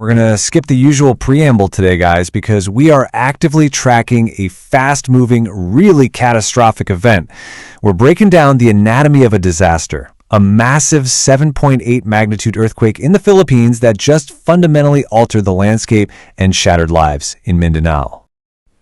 We're going to skip the usual preamble today, guys, because we are actively tracking a fast-moving, really catastrophic event. We're breaking down the anatomy of a disaster, a massive 7.8 magnitude earthquake in the Philippines that just fundamentally altered the landscape and shattered lives in Mindanao.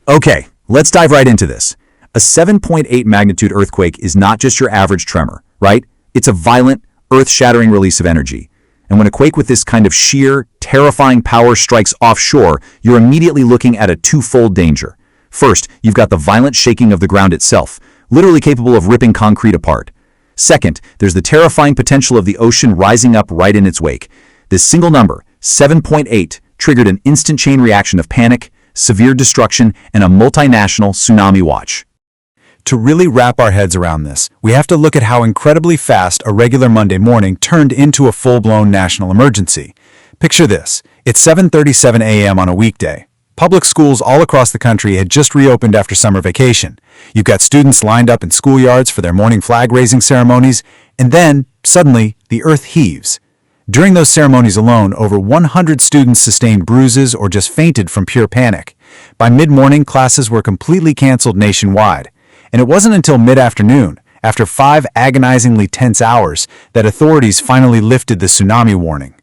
Okay, let's dive right into this. A 7.8 magnitude earthquake is not just your average tremor, right? It's a violent, earth-shattering release of energy. And when a quake with this kind of sheer, terrifying power strikes offshore, you're immediately looking at a twofold danger. First, you've got the violent shaking of the ground itself, literally capable of ripping concrete apart. Second, there's the terrifying potential of the ocean rising up right in its wake. This single number, 7.8, triggered an instant chain reaction of panic, severe destruction, and a multinational tsunami watch. To really wrap our heads around this, we have to look at how incredibly fast a regular Monday morning turned into a full-blown national emergency. Picture this. It's 7:37 a.m. on a weekday. Public schools all across the country had just reopened after summer vacation. You've got students lined up in schoolyards for their morning flag-raising ceremonies, and then, suddenly, the earth heaves. During those ceremonies alone, over 100 students sustained bruises or just fainted from pure panic. By mid-morning, classes were completely canceled nationwide. And it wasn't until mid-afternoon, after 5 agonizingly tense hours, that authorities finally lifted the tsunami warning.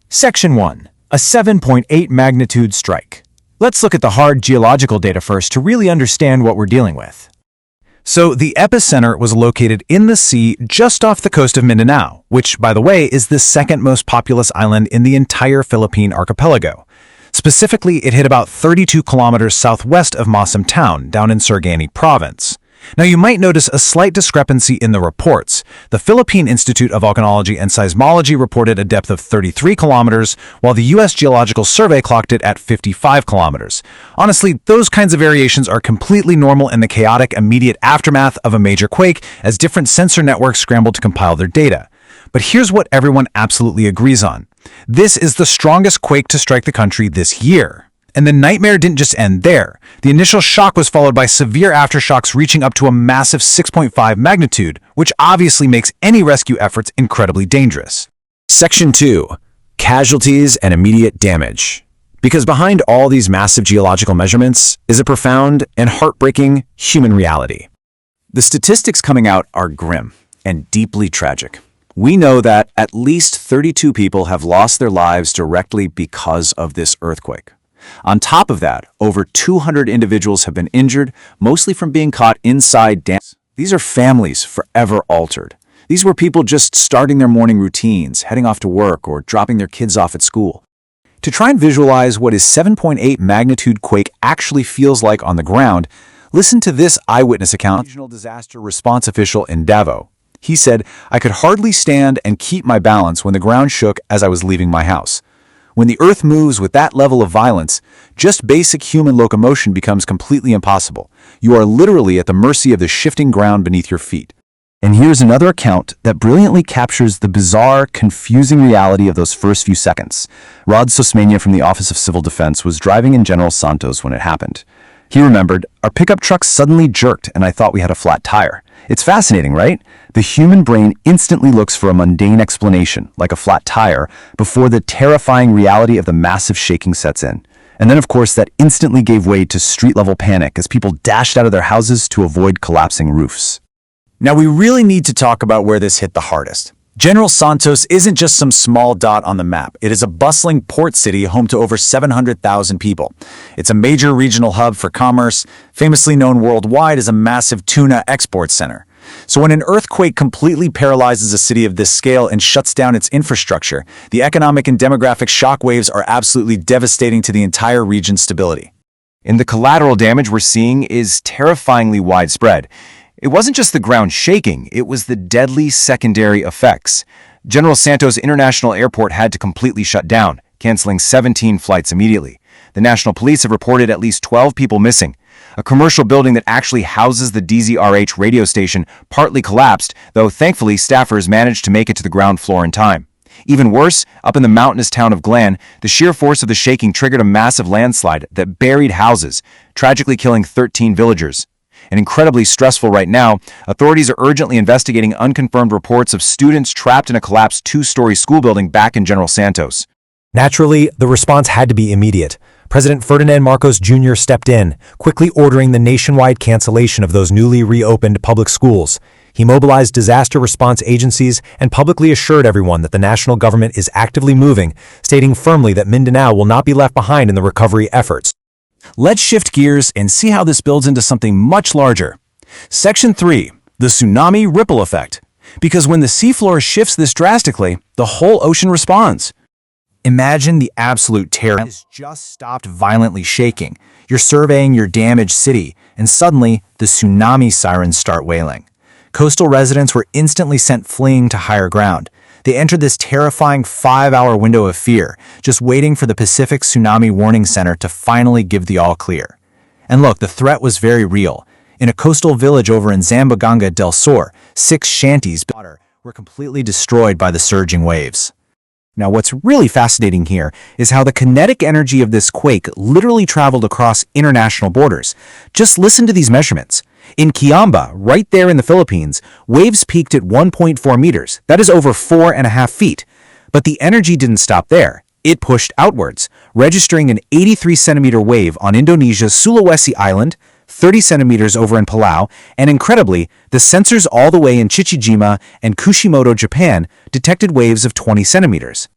Section 1. A 7.8 magnitude strike. Let's look at the hard geological data first to really understand what we're dealing with. So the epicenter was located in the sea just off the coast of Mindanao, which, by the way, is the second most populous island in the entire Philippine archipelago. Specifically, it hit about 32 kilometers southwest of Masam town, down in Sarangani province. Now, you might notice a slight discrepancy in the reports. The Philippine Institute of Volcanology and Seismology reported a depth of 33 kilometers, while the U.S. Geological Survey clocked it at 55 kilometers. Honestly, those kinds of variations are completely normal in the chaotic, immediate aftermath of a major quake, as different sensor networks scramble to compile their data. But here's what everyone absolutely agrees on. This is the strongest quake to strike the country this year. And the nightmare didn't just end there. The initial shock was followed by severe aftershocks reaching up to a massive 6.5 magnitude, which obviously makes any rescue efforts incredibly dangerous. Section 2. Casualties and immediate damage. Because behind all these massive geological measurements is a profound and heartbreaking human reality. The statistics coming out are grim and deeply tragic. We know that at least 32 people have lost their lives directly because of this earthquake. On top of that, over 200 individuals have been injured, mostly from being caught inside dams. These are families forever altered. These were people just starting their morning routines, heading off to work, or dropping their kids off at school. To try and visualize what a 7.8 magnitude quake actually feels like on the ground, listen to this eyewitness account. Regional disaster response official in Davao. He said, "I could hardly stand and keep my balance when the ground shook as I was leaving my house. When the earth moves with that level of violence, just basic human locomotion becomes completely impossible. You are literally at the mercy of the shifting ground beneath your feet." And here's another account that brilliantly captures the bizarre, confusing reality of those first few seconds. Rod Sosmania from the Office of Civil Defense was driving in General Santos when it happened. He remembered, "Our pickup truck suddenly jerked and I thought we had a flat tire." It's fascinating, right? The human brain instantly looks for a mundane explanation, like a flat tire, before the terrifying reality of the massive shaking sets in. And then, of course, that instantly gave way to street-level panic as people dashed out of their houses to avoid collapsing roofs. Now, we really need to talk about where this hit the hardest. General Santos isn't just some small dot on the map. It is a bustling port city home to over 700,000 people. It's a major regional hub for commerce, famously known worldwide as a massive tuna export center. So when an earthquake completely paralyzes a city of this scale and shuts down its infrastructure, the economic and demographic shockwaves are absolutely devastating to the entire region's stability. And the collateral damage we're seeing is terrifyingly widespread. It wasn't just the ground shaking, it was the deadly secondary effects. General Santos International Airport had to completely shut down, canceling 17 flights immediately. The National Police have reported at least 12 people missing. A commercial building that actually houses the DZRH radio station partly collapsed, though thankfully staffers managed to make it to the ground floor in time. Even worse, up in the mountainous town of Glen, the sheer force of the shaking triggered a massive landslide that buried houses, tragically killing 13 villagers. And incredibly stressful right now, authorities are urgently investigating unconfirmed reports of students trapped in a collapsed 2-story school building back in General Santos. Naturally, the response had to be immediate. President Ferdinand Marcos Jr. stepped in, quickly ordering the nationwide cancellation of those newly reopened public schools. He mobilized disaster response agencies and publicly assured everyone that the national government is actively moving, stating firmly that Mindanao will not be left behind in the recovery efforts. Let's shift gears and see how this builds into something much larger. Section 3. The tsunami ripple effect. Because when the seafloor shifts this drastically, the whole ocean responds. Imagine the absolute terror. It has just stopped violently shaking. You're surveying your damaged city, and suddenly the tsunami sirens start wailing. Coastal residents were instantly sent fleeing to higher ground. They entered this terrifying 5-hour window of fear, just waiting for the Pacific Tsunami Warning Center to finally give the all clear. And look, the threat was very real. In a coastal village over in Zamboanga del Sur, 6 shanties were completely destroyed by the surging waves. Now, what's really fascinating here is how the kinetic energy of this quake literally traveled across international borders. Just listen to these measurements. In Kiamba, right there in the Philippines, waves peaked at 1.4 meters. That is over 4.5 feet. But the energy didn't stop there. It pushed outwards, registering an 83-centimeter wave on Indonesia's Sulawesi Island, 30 centimeters over in Palau, and incredibly, the sensors all the way in Chichijima and Kushimoto, Japan, detected waves of 20 centimeters.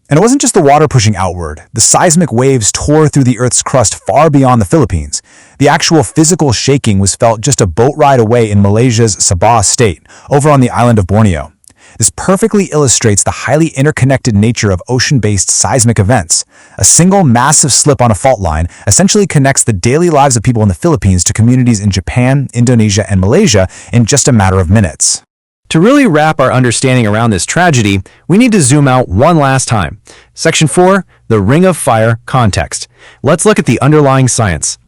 And it wasn't just the water pushing outward. The seismic waves tore through the Earth's crust far beyond the Philippines. The actual physical shaking was felt just a boat ride away in Malaysia's Sabah state, over on the island of Borneo. This perfectly illustrates the highly interconnected nature of ocean-based seismic events. A single massive slip on a fault line essentially connects the daily lives of people in the Philippines to communities in Japan, Indonesia, and Malaysia in just a matter of minutes. To really wrap our understanding around this tragedy, we need to zoom out one last time. Section 4, the Ring of Fire context. Let's look at the underlying science.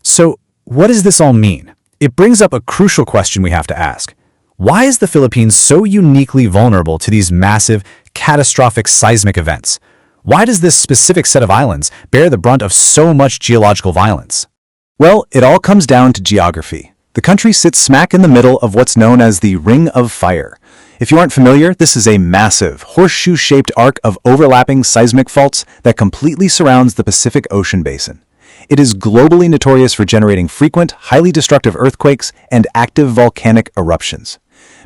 So, what does this all mean? It brings up a crucial question we have to ask. Why is the Philippines so uniquely vulnerable to these massive, catastrophic seismic events? Why does this specific set of islands bear the brunt of so much geological violence? Well, it all comes down to geography. The country sits smack in the middle of what's known as the Ring of Fire. If you aren't familiar, this is a massive, horseshoe-shaped arc of overlapping seismic faults that completely surrounds the Pacific Ocean basin. It is globally notorious for generating frequent, highly destructive earthquakes and active volcanic eruptions.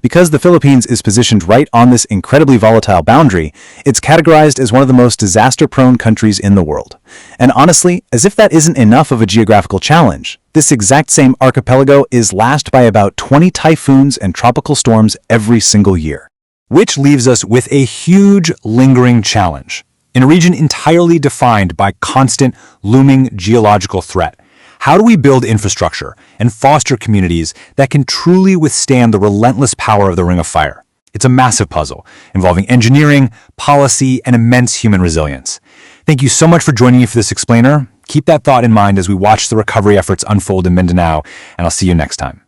Because the Philippines is positioned right on this incredibly volatile boundary, it's categorized as one of the most disaster-prone countries in the world. And honestly, as if that isn't enough of a geographical challenge, this exact same archipelago is lashed by about 20 typhoons and tropical storms every single year. Which leaves us with a huge, lingering challenge. In a region entirely defined by constant, looming geological threat, how do we build infrastructure and foster communities that can truly withstand the relentless power of the Ring of Fire? It's a massive puzzle involving engineering, policy, and immense human resilience. Thank you so much for joining me for this explainer. Keep that thought in mind as we watch the recovery efforts unfold in Mindanao, and I'll see you next time.